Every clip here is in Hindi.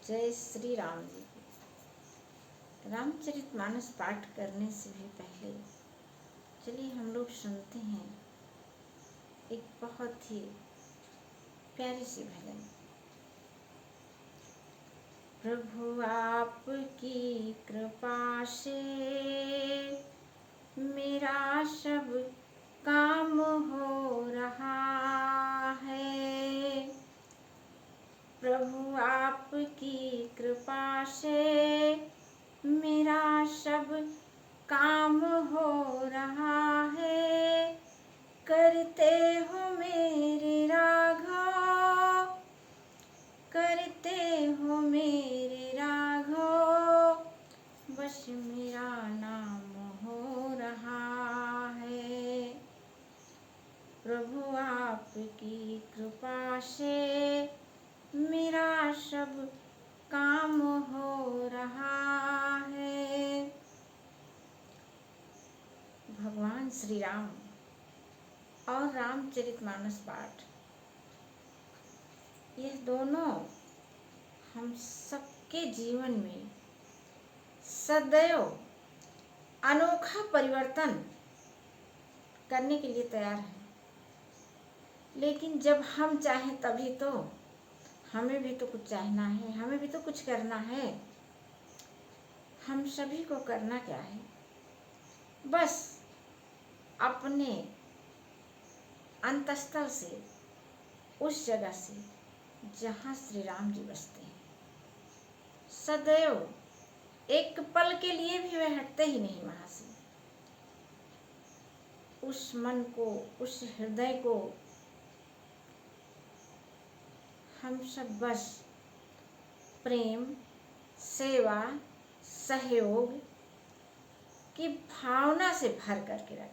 जय श्री राम जी की। रामचरितमानस पाठ करने से भी पहले चलिए हम लोग सुनते हैं एक बहुत ही प्यारी सी भजन। प्रभु आपकी कृपा से मेरा सब काम हो रहा है। प्रभु आपकी कृपा से मेरा सब काम हो रहा है। करते हो मेरे राघव, करते हो मेरे राघव, बस मेरा नाम हो रहा है। प्रभु आपकी कृपा से मेरा सब काम हो रहा है। भगवान श्री राम और रामचरितमानस पाठ, यह दोनों हम सबके जीवन में सदैव अनोखा परिवर्तन करने के लिए तैयार हैं। लेकिन जब हम चाहें तभी तो, हमें भी तो कुछ चाहना है, हमें भी तो कुछ करना है। हम सभी को करना क्या है, बस अपने अंतःस्थल से, उस जगह से जहाँ श्री राम जी बसते हैं, सदैव एक पल के लिए भी वह हटते ही नहीं वहाँ से। उस मन को, उस हृदय को हम सब बस प्रेम, सेवा, सहयोग की भावना से भर करके रखें।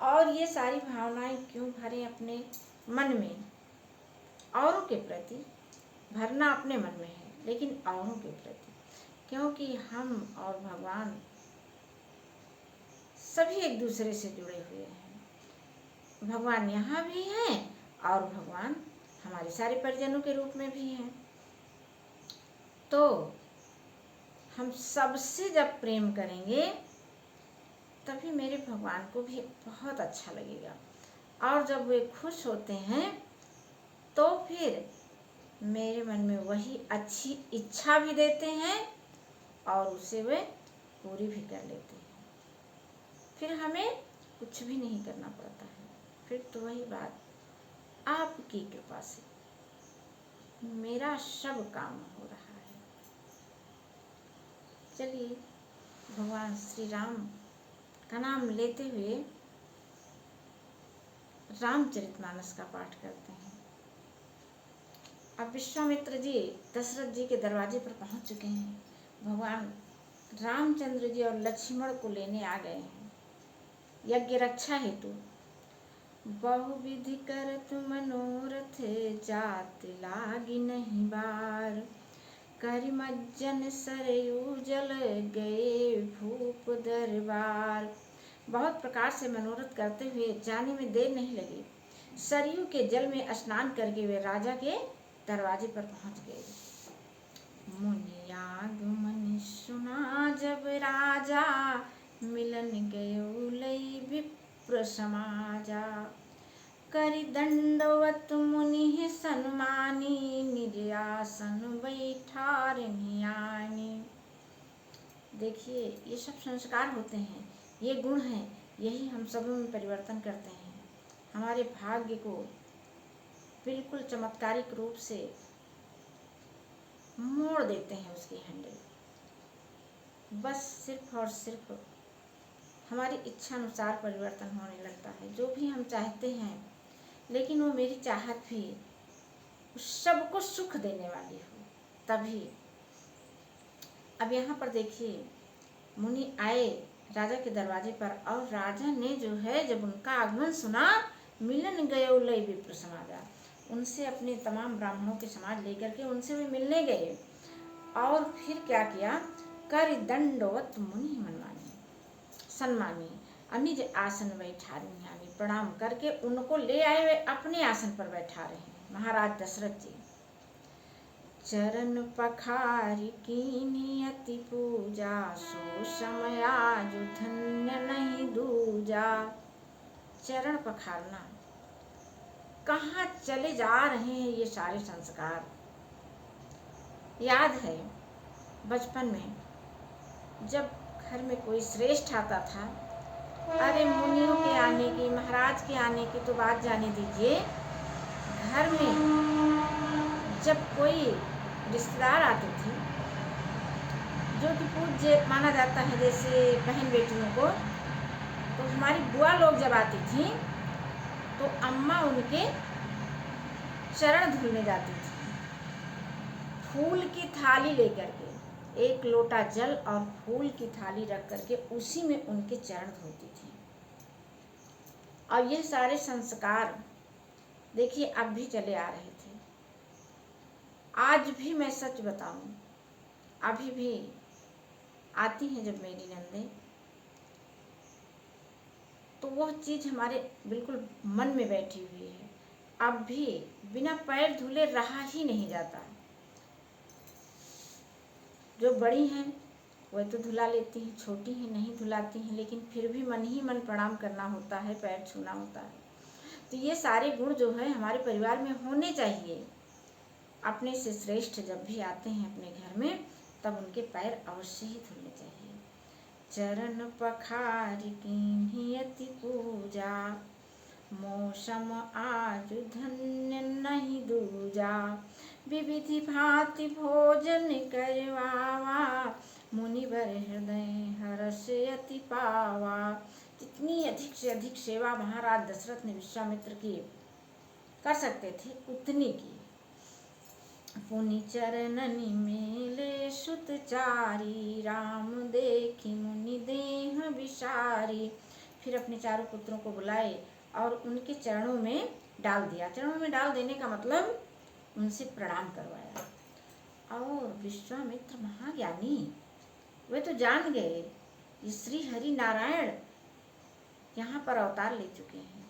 और ये सारी भावनाएं क्यों भरें अपने मन में? औरों के प्रति भरना अपने मन में है, लेकिन औरों के प्रति, क्योंकि हम और भगवान सभी एक दूसरे से जुड़े हुए हैं। भगवान यहाँ भी हैं और भगवान हमारे सारे परिजनों के रूप में भी हैं। तो हम सबसे जब प्रेम करेंगे तभी मेरे भगवान को भी बहुत अच्छा लगेगा। और जब वे खुश होते हैं तो फिर मेरे मन में वही अच्छी इच्छा भी देते हैं और उसे वे पूरी भी कर लेते हैं। फिर हमें कुछ भी नहीं करना पड़ता है। फिर तो वही बात, आपकी कृपा से मेरा सब काम हो रहा है। चलिए भगवान श्री राम का नाम लेते हुए रामचरितमानस का पाठ करते हैं। अब विश्वामित्र जी दशरथ जी के दरवाजे पर पहुंच चुके हैं। भगवान रामचंद्र जी और लक्ष्मण को लेने आ गए हैं यज्ञ रक्षा हेतु। बहुविधि करत मनोरथ जात लागी नहीं बार। करिमज्जन सरयू जल गए भूप दरबार। बहुत प्रकार से मनोरथ करते हुए जाने में देर नहीं लगी। सरयू के जल में स्नान करके वे राजा के दरवाजे पर पहुंच गए। मुनियागमन सुना जब राजा, मिलन गयो लई विप्र समाजा। करि दंडवत मुनि सन्मानी, निज आसन बैठार नियानी। देखिए ये सब संस्कार होते हैं, ये गुण हैं, यही हम सब में परिवर्तन करते हैं। हमारे भाग्य को बिल्कुल चमत्कारिक रूप से मोड़ देते हैं उसकी हैंडल। बस सिर्फ और सिर्फ हमारी इच्छा अनुसार परिवर्तन होने लगता है। जो भी हम चाहते हैं, लेकिन वो मेरी चाहत भी उस सबको सुख देने वाली हो तभी। अब यहाँ पर देखिए, मुनि आए राजा के दरवाजे पर और राजा ने जो है जब उनका आगमन सुना, मिलन गयो लय विप्र समाजा, उनसे अपने तमाम ब्राह्मणों के समाज लेकर के उनसे भी मिलने गए। और फिर क्या किया, कर दंडवत मुनि मनमानी सन्मानी, निज आसन बैठारी नियानी। प्रणाम करके उनको ले आए, वे अपने आसन पर बैठा रहे हैं महाराज दशरथ जी। चरण पखारी कीन्ही अति पूजा, सो समय आज धन्य नहीं दूजा। चरण पखारना, कहाँ चले जा रहे हैं ये सारे संस्कार। याद है बचपन में जब घर में कोई श्रेष्ठ आता था, अरे मुनियों के आने की, महाराज के आने की तो बात जाने दीजिए, घर में जब कोई रिश्तेदार आते थे जो कि पूज्य माना जाता है, जैसे बहन बेटियों को, तो हमारी बुआ लोग जब आती थी तो अम्मा उनके चरण धुलने जाती थी, फूल की थाली लेकर के, एक लोटा जल और फूल की थाली रख करके उसी में उनके चरण धोती थी। और ये सारे संस्कार देखिए अब भी चले आ रहे थे। आज भी मैं सच बताऊं, अभी भी आती हैं जब मेरी नंदें, तो वह चीज़ हमारे बिल्कुल मन में बैठी हुई है। अब भी बिना पैर धुले रहा ही नहीं जाता। जो बड़ी हैं वह तो धुला लेती हैं, छोटी हैं नहीं धुलाती हैं, लेकिन फिर भी मन ही मन प्रणाम करना होता है, पैर छूना होता है। तो ये सारे गुण जो है हमारे परिवार में होने चाहिए। अपने से श्रेष्ठ जब भी आते हैं अपने घर में, तब उनके पैर अवश्य ही धुलने चाहिए। चरण पखारी कीन्ही अति पूजा, मौसम आज धन्य नहीं दूजा। विविधि भांति भोजन करवावा, मुनिवर हृदय हर्ष अति पावा। जितनी अधिक से अधिक सेवा महाराज दशरथ ने विश्वामित्र की कर सकते थे उतनी की। पुनि चरणनि मेले सुत चारी, राम देखी मुनि देह विसारी। फिर अपने चारों पुत्रों को बुलाए और उनके चरणों में डाल दिया। चरणों में डाल देने का मतलब उनसे प्रणाम करवाया। और विश्वामित्र महाज्ञानी, वे तो जान गए ये श्री हरि नारायण यहाँ पर अवतार ले चुके हैं।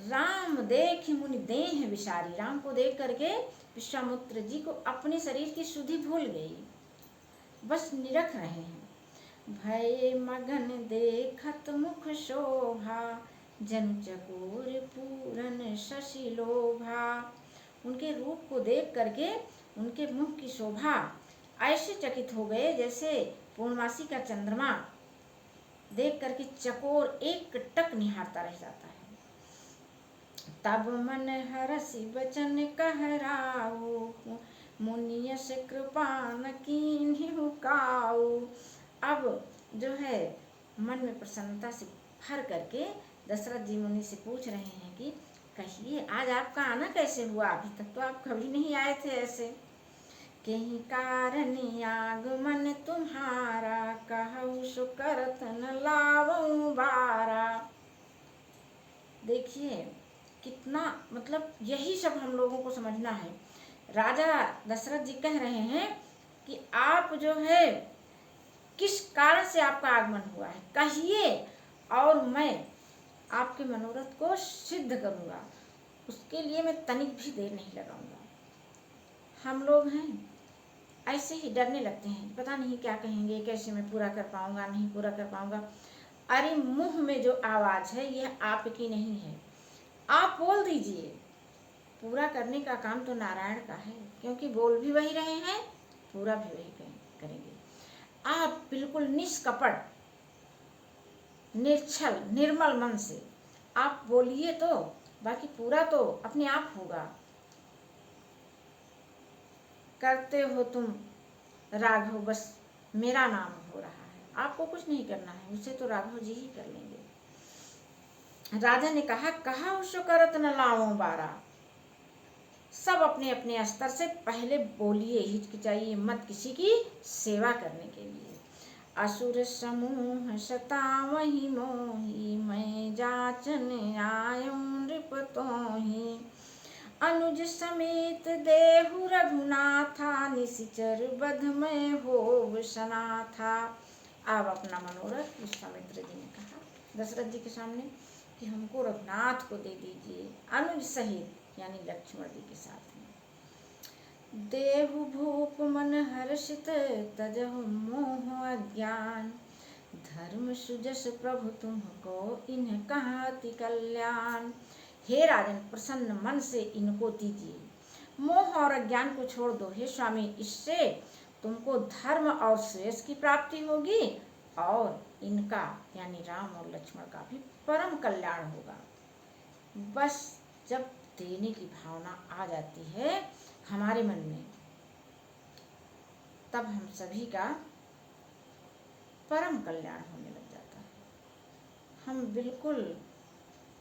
राम देख मुनि देह विसारी, राम को देख करके विश्वामित्र जी को अपने शरीर की सुधि भूल गई, बस निरख रहे हैं। भय मगन देखत मुख शोभा, जन चकोर पूरन शशि लोभा। उनके रूप को देख करके उनके मुख की शोभा ऐसे चकित हो गए जैसे पूर्णमासी का चंद्रमा देख करके चकोर एक टक निहारता रह जाता है। तब मन हरसि बचन कहराऊ, मुनियस कृपा न कीन्हु काऊ। अब जो है मन में प्रसन्नता से भर करके दशरथ जी मुनि से पूछ रहे हैं कि कहिए आज आपका आना कैसे हुआ, अभी तक तो आप कभी नहीं आए थे ऐसे। कहीं कारण आगमन तुम्हारा, कहूँ सो करत न लावऊं बारा। देखिए कितना मतलब यही सब हम लोगों को समझना है। राजा दशरथ जी कह रहे हैं कि आप जो है किस कारण से आपका आगमन हुआ है कहिए, और मैं आपके मनोरथ को सिद्ध करूंगा, उसके लिए मैं तनिक भी देर नहीं लगाऊंगा। हम लोग हैं ऐसे ही डरने लगते हैं, पता नहीं क्या कहेंगे, कैसे मैं पूरा कर पाऊंगा, नहीं पूरा कर पाऊंगा। अरे मुंह में जो आवाज है यह आपकी नहीं है, आप बोल दीजिए। पूरा करने का काम तो नारायण का है, क्योंकि बोल भी वही रहे हैं, पूरा भी वही करेंगे। आप बिल्कुल निष्कपट निर्छल निर्मल मन से आप बोलिए, तो बाकी पूरा तो अपने आप होगा। करते हो तुम राघव, बस मेरा नाम हो रहा है, आपको कुछ नहीं करना है, उसे तो राघव जी ही कर लेंगे। राजा ने कहा उसो करत न लाओ बारा। सब अपने अपने स्तर से पहले बोलिए, हिचकिचाइए मत किसी की सेवा करने के लिए। असुर समूह सतावहि मोहि, मैं जाचन आयो नृपतोहि। अनुज समेत देहु रघुनाथा, निशिचर बध में होव सनाथा। अब अपना मनोरथ विश्वामित्र जी ने कहा दशरथ जी के सामने कि हमको रघुनाथ को दे दीजिए, अनुज सहित यानी लक्ष्मण जी के साथ में। देहु भूप मन हर्षित तजहु मोह अज्ञान, धर्म सुजस प्रभु तुमको इन्ह कहाति कल्याण। हे राजन, प्रसन्न मन से इनको दीजिए, मोह और अज्ञान को छोड़ दो हे स्वामी, इससे तुमको धर्म और श्रेयस की प्राप्ति होगी और इनका यानी राम और लक्ष्मण का भी परम कल्याण होगा। बस जब देने की भावना आ जाती है हमारे मन में, तब हम सभी का परम कल्याण होने लग जाता है। हम बिल्कुल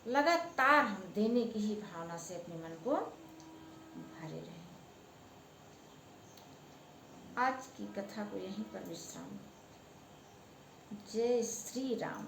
लगातार हम देने की ही भावना से अपने मन को भरे रहें। आज की कथा को यहीं पर विश्राम। जय श्री राम।